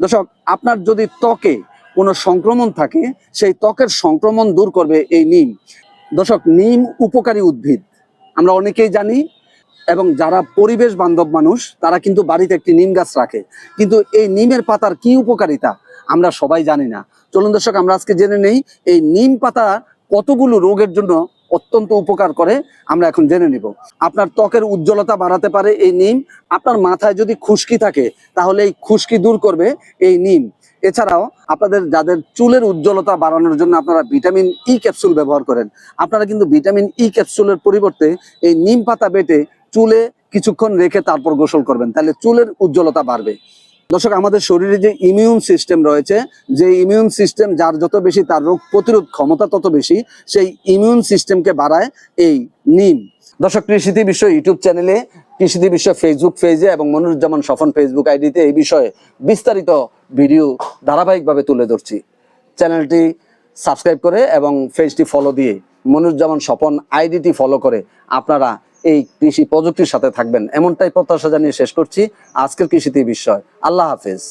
দর্শক, আপনার যদি ত্বকে কোনো সংক্রমণ থাকে, সেই ত্বকের সংক্রমণ দূর করবে এই নিম। দর্শক, নিম উপকারী উদ্ভিদ আমরা অনেকেই জানি, এবং যারা পরিবেশ বান্ধব মানুষ তারা কিন্তু বাড়িতে একটি নিম গাছ রাখে, কিন্তু এই নিমের পাতার কি উপকারিতা আমরা সবাই জানি না। চলুন দর্শক, আমরা আজকে জেনে নেই এই নিম পাতা কতগুলো রোগের জন্য অত্যন্ত উপকার করে, আমরা এখন জেনে নিব। আপনার ত্বকের উজ্জ্বলতা বাড়াতে পারে এই নিম। আপনার মাথায় যদি খুশকি থাকে তাহলে এই খুশকি দূর করবে এই নিম। এছাড়াও আপনাদের যাদের চুলের উজ্জ্বলতা বাড়ানোর জন্য আপনারা ভিটামিন ই ক্যাপসুল ব্যবহার করেন, আপনারা কিন্তু ভিটামিন ই ক্যাপসুলের পরিবর্তে এই নিম পাতা বেটে চুলে কিছুক্ষণ রেখে তারপর গোসল করবেন, তাহলে চুলের উজ্জ্বলতা বাড়বে। দর্শক, আমাদের শরীরে যে ইমিউন সিস্টেম রয়েছে, যে ইমিউন সিস্টেম যার যত বেশি তার রোগ প্রতিরোধ ক্ষমতা তত বেশি, সেই ইমিউন সিস্টেমকে বাড়ায় এই নিম। দর্শক, কৃষিতে বিশ্ব ইউটিউব চ্যানেলে, কৃষিতে বিশ্ব ফেসবুক পেজে এবং মনিরুজ্জামান স্বপন ফেসবুক আইডিতে এই বিষয়ে বিস্তারিত ভিডিও ধারাবাহিকভাবে তুলে ধরছি। চ্যানেলটি সাবস্ক্রাইব করে এবং পেজটি ফলো দিয়ে মনিরুজ্জামান স্বপন আইডিটি ফলো করে আপনারা এই কৃষি প্রযুক্তির সাথে থাকবেন, এমনটাই প্রত্যাশা জানিয়ে শেষ করছি আজকের কৃষিতে বিষয়। আল্লাহ হাফেজ।